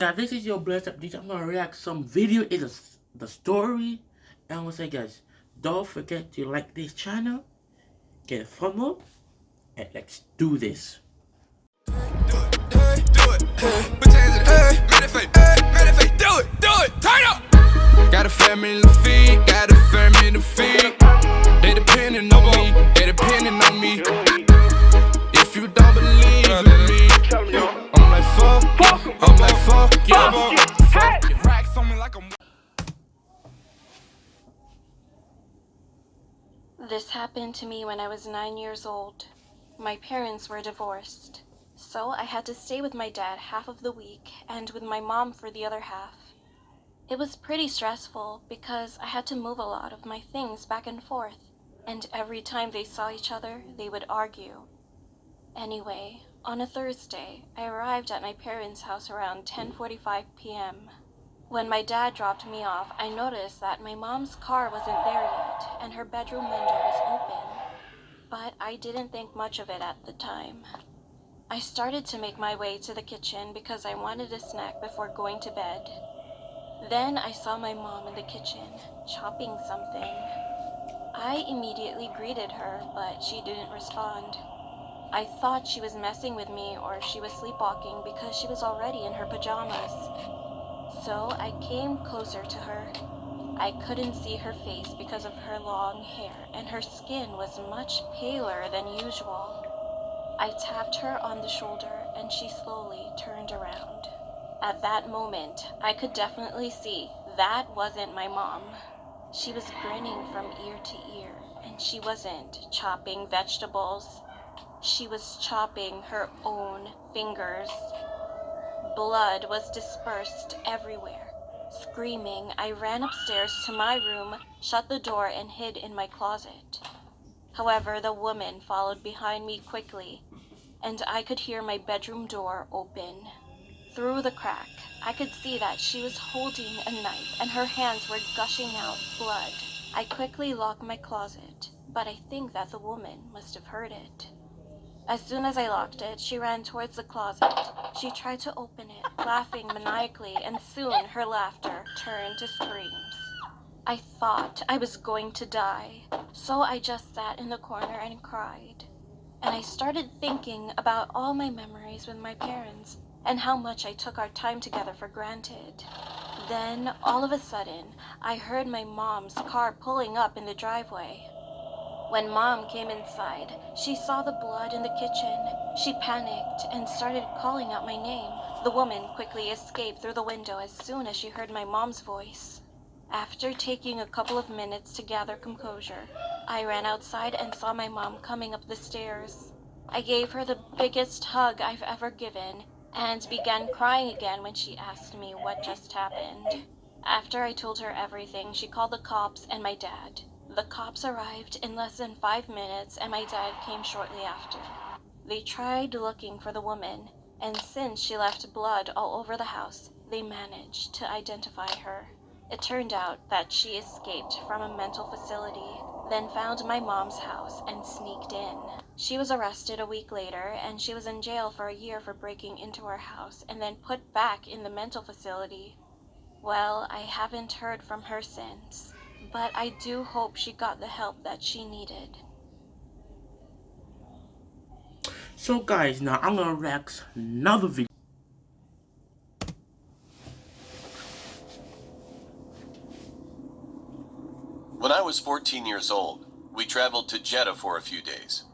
Now this is your blessed update. I'm gonna react some video. It is the story. And I'm gonna say guys, don't forget to like this channel, get a thumb up, and let's do this. Got a family to feed, got a family to feed. They depending on me, they depending on me. If you don't believe in me, I'm like fuck you, I'm like fuck you. Fuck you. Racks on me like I'm. This happened to me when I was 9 years old. My parents were divorced, so I had to stay with my dad half of the week and with my mom for the other half. It was pretty stressful because I had to move a lot of my things back and forth, and every time they saw each other, they would argue. Anyway, on a Thursday, I arrived at my parents' house around 10:45 p.m. When my dad dropped me off, I noticed that my mom's car wasn't there yet, and her bedroom window was open. But I didn't think much of it at the time. I started to make my way to the kitchen because I wanted a snack before going to bed. Then I saw my mom in the kitchen, chopping something. I immediately greeted her, but she didn't respond. I thought she was messing with me or she was sleepwalking because she was already in her pajamas. So I came closer to her. I couldn't see her face because of her long hair, and her skin was much paler than usual. I tapped her on the shoulder, and she slowly turned around. At that moment, I could definitely see that wasn't my mom. She was grinning from ear to ear, and she wasn't chopping vegetables. She was chopping her own fingers. Blood was dispersed everywhere. Screaming, I ran upstairs to my room, shut the door, and hid in my closet. However, the woman followed behind me quickly, and I could hear my bedroom door open. Through the crack, I could see that she was holding a knife and her hands were gushing out blood. I quickly locked my closet, but I think that the woman must have heard it. As soon as I locked it, she ran towards the closet. She tried to open it, laughing maniacally, and soon her laughter turned to screams. I thought I was going to die, so I just sat in the corner and cried. And I started thinking about all my memories with my parents and how much I took our time together for granted. Then, all of a sudden, I heard my mom's car pulling up in the driveway. When Mom came inside, she saw the blood in the kitchen. She panicked and started calling out my name. The woman quickly escaped through the window as soon as she heard my mom's voice. After taking a couple of minutes to gather composure, I ran outside and saw my mom coming up the stairs. I gave her the biggest hug I've ever given and began crying again when she asked me what just happened. After I told her everything, she called the cops and my dad. The cops arrived in less than 5 minutes and my dad came shortly after. They tried looking for the woman, and since she left blood all over the house, they managed to identify her. It turned out that she escaped from a mental facility, then found my mom's house and sneaked in. She was arrested a week later, and she was in jail for a year for breaking into our house and then put back in the mental facility. Well, I haven't heard from her since, but I do hope she got the help that she needed. So guys, now I'm gonna react another video. When I was 14 years old, we traveled to Jeddah for a few days.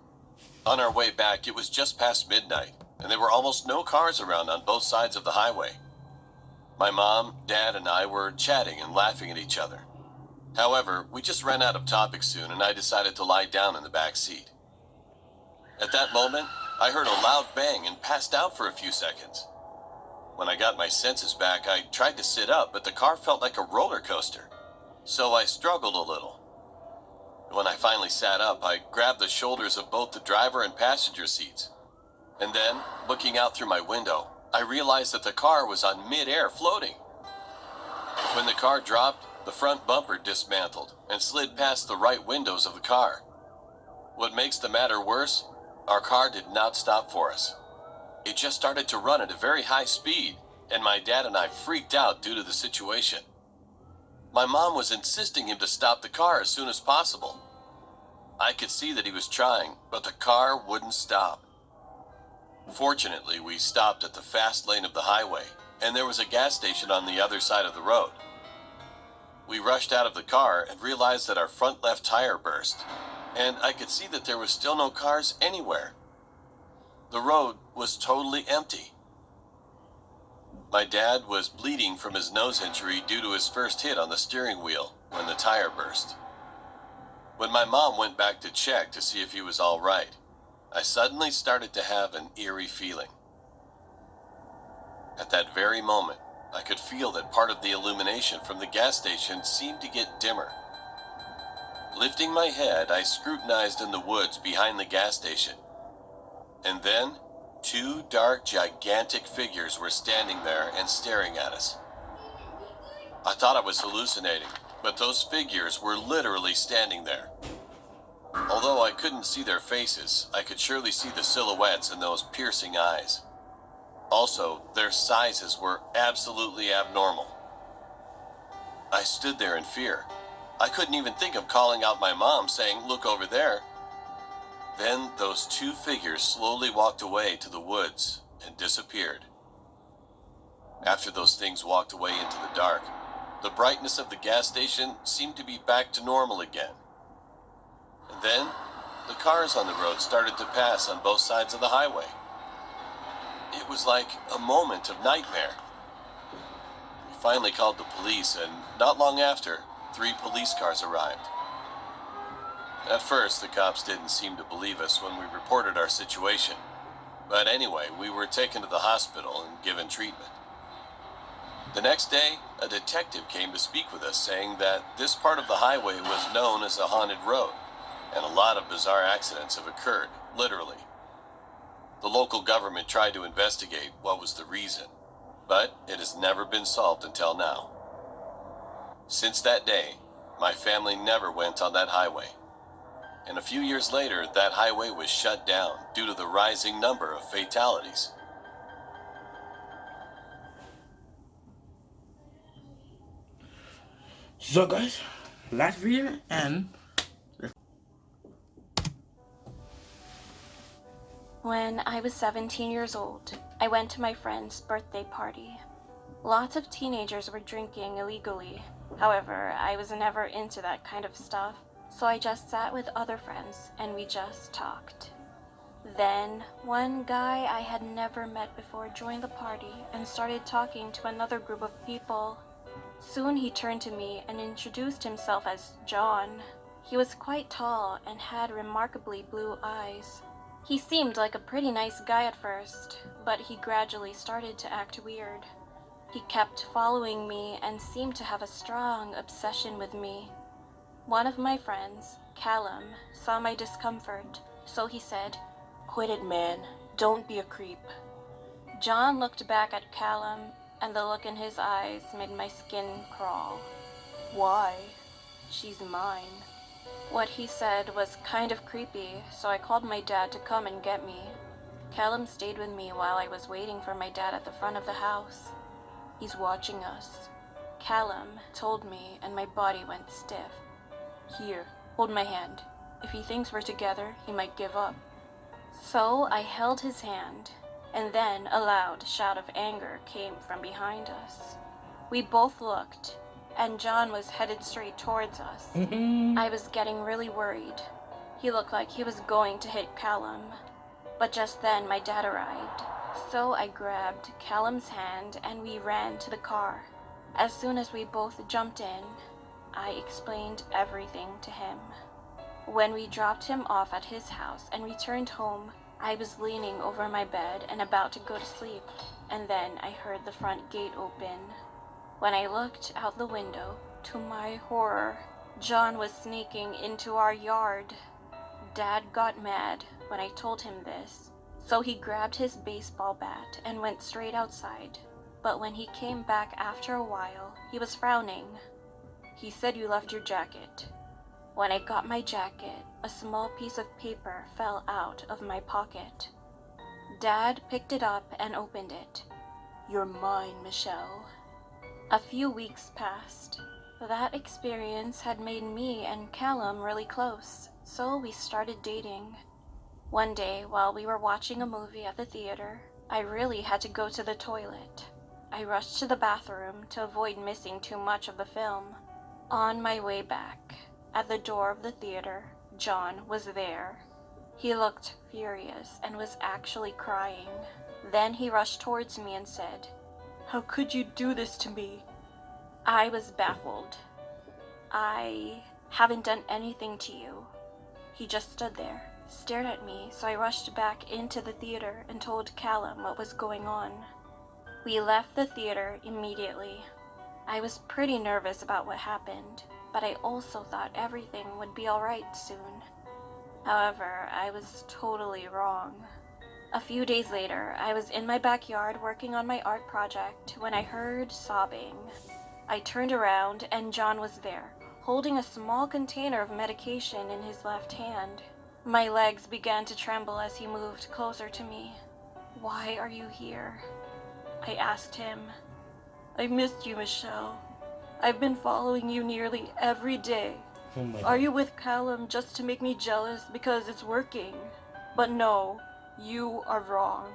On our way back, it was just past midnight, and there were almost no cars around on both sides of the highway. My mom, dad, and I were chatting and laughing at each other. However, we just ran out of topics soon, and I decided to lie down in the back seat. At that moment, I heard a loud bang and passed out for a few seconds. When I got my senses back, I tried to sit up, but the car felt like a roller coaster, so I struggled a little. When I finally sat up, I grabbed the shoulders of both the driver and passenger seats. And then, looking out through my window, I realized that the car was on mid-air floating. When the car dropped, the front bumper dismantled and slid past the right windows of the car. What makes the matter worse, our car did not stop for us. It just started to run at a very high speed, and my dad and I freaked out due to the situation. My mom was insisting him to stop the car as soon as possible. I could see that he was trying, but the car wouldn't stop. Fortunately, we stopped at the fast lane of the highway, and there was a gas station on the other side of the road. We rushed out of the car and realized that our front left tire burst, and I could see that there was still no cars anywhere. The road was totally empty. My dad was bleeding from his nose injury due to his first hit on the steering wheel when the tire burst. When my mom went back to check to see if he was all right, I suddenly started to have an eerie feeling. At that very moment, I could feel that part of the illumination from the gas station seemed to get dimmer. Lifting my head, I scrutinized in the woods behind the gas station. And then, two dark, gigantic figures were standing there and staring at us. I thought I was hallucinating, but those figures were literally standing there. Although I couldn't see their faces, I could surely see the silhouettes and those piercing eyes. Also, their sizes were absolutely abnormal. I stood there in fear. I couldn't even think of calling out my mom, saying, "Look over there." Then those two figures slowly walked away to the woods and disappeared. After those things walked away into the dark, the brightness of the gas station seemed to be back to normal again. And then, the cars on the road started to pass on both sides of the highway. It was like a moment of nightmare. We finally called the police, and not long after, 3 police cars arrived. At first, the cops didn't seem to believe us when we reported our situation. But anyway, we were taken to the hospital and given treatment. The next day, a detective came to speak with us, saying that this part of the highway was known as a haunted road, and a lot of bizarre accidents have occurred, literally. The local government tried to investigate what was the reason, but it has never been solved until now. Since that day, my family never went on that highway. And a few years later, that highway was shut down due to the rising number of fatalities. So guys, last video and When I was 17 years old, I went to my friend's birthday party. Lots of teenagers were drinking illegally. However, I was never into that kind of stuff, so I just sat with other friends and we just talked. Then, one guy I had never met before joined the party and started talking to another group of people. Soon he turned to me and introduced himself as John. He was quite tall and had remarkably blue eyes. He seemed like a pretty nice guy at first, but he gradually started to act weird. He kept following me and seemed to have a strong obsession with me. One of my friends, Callum, saw my discomfort, so he said, "Quit it, man. Don't be a creep." John looked back at Callum, and the look in his eyes made my skin crawl. "Why? She's mine." What he said was kind of creepy, so I called my dad to come and get me. Callum stayed with me while I was waiting for my dad at the front of the house. "He's watching us," Callum told me, and my body went stiff. "Here, hold my hand. If he thinks we're together, he might give up." So I held his hand, and then a loud shout of anger came from behind us. We both looked, and John was headed straight towards us. I was getting really worried. He looked like he was going to hit Callum. But just then my dad arrived. So I grabbed Callum's hand and we ran to the car. As soon as we both jumped in, I explained everything to him. When we dropped him off at his house and returned home, I was leaning over my bed and about to go to sleep, and then I heard the front gate open. When I looked out the window, to my horror, John was sneaking into our yard. Dad got mad when I told him this, so he grabbed his baseball bat and went straight outside. But when he came back after a while, he was frowning. He said, "You left your jacket." When I got my jacket, a small piece of paper fell out of my pocket. Dad picked it up and opened it. "You're mine, Michelle." A few weeks passed. That experience had made me and Callum really close, so we started dating. One day, while we were watching a movie at the theater, I really had to go to the toilet. I rushed to the bathroom to avoid missing too much of the film. On my way back, at the door of the theater, John was there. He looked furious and was actually crying. Then he rushed towards me and said, "How could you do this to me?" I was baffled. "I haven't done anything to you." He just stood there, stared at me, so I rushed back into the theater and told Callum what was going on. We left the theater immediately. I was pretty nervous about what happened, but I also thought everything would be alright soon. However, I was totally wrong. A few days later, I was in my backyard working on my art project when I heard sobbing. I turned around and John was there, holding a small container of medication in his left hand. My legs began to tremble as he moved closer to me. "Why are you here?" I asked him. "I missed you, Michelle. I've been following you nearly every day. Oh my Are God. you with Callum just to make me jealous because it's working? But no, you are wrong."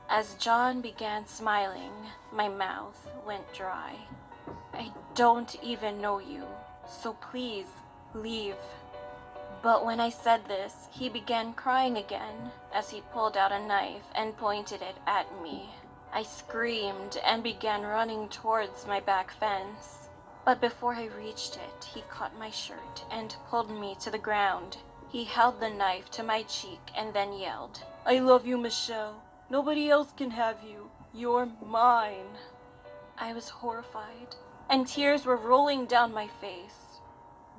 As John began smiling, my mouth went dry. "I don't even know you, so please leave." But when I said this, he began crying again as he pulled out a knife and pointed it at me. I screamed and began running towards my back fence. But before I reached it, he caught my shirt and pulled me to the ground. He held the knife to my cheek and then yelled, "I love you, Michelle. Nobody else can have you. You're mine." I was horrified, and tears were rolling down my face.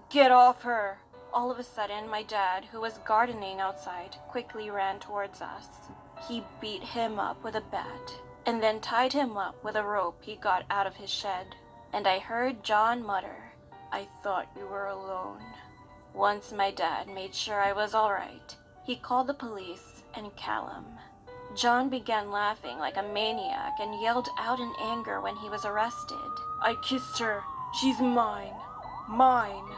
"Get off her!" All of a sudden, my dad, who was gardening outside, quickly ran towards us. He beat him up with a bat, and then tied him up with a rope he got out of his shed. And I heard John mutter, "I thought you were alone." Once my dad made sure I was all right, he called the police and Callum. John began laughing like a maniac and yelled out in anger when he was arrested, "I kissed her. She's mine. Mine."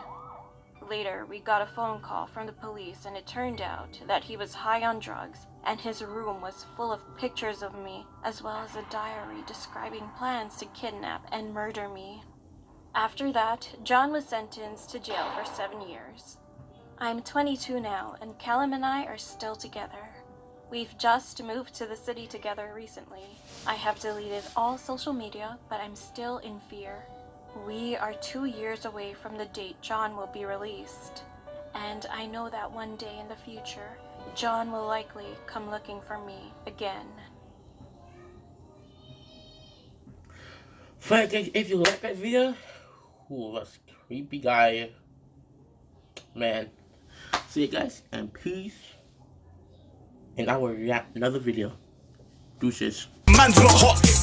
Later, we got a phone call from the police, and it turned out that he was high on drugs, and his room was full of pictures of me, as well as a diary describing plans to kidnap and murder me. After that, John was sentenced to jail for 7 years. I'm 22 now, and Callum and I are still together. We've just moved to the city together recently. I have deleted all social media, but I'm still in fear. We are 2 years away from the date John will be released, and I know that one day in the future, John will likely come looking for me again. Frank, if you like that video, who was creepy guy, man. See you guys, and peace. And I will react another video. Deuces. Man's not hot.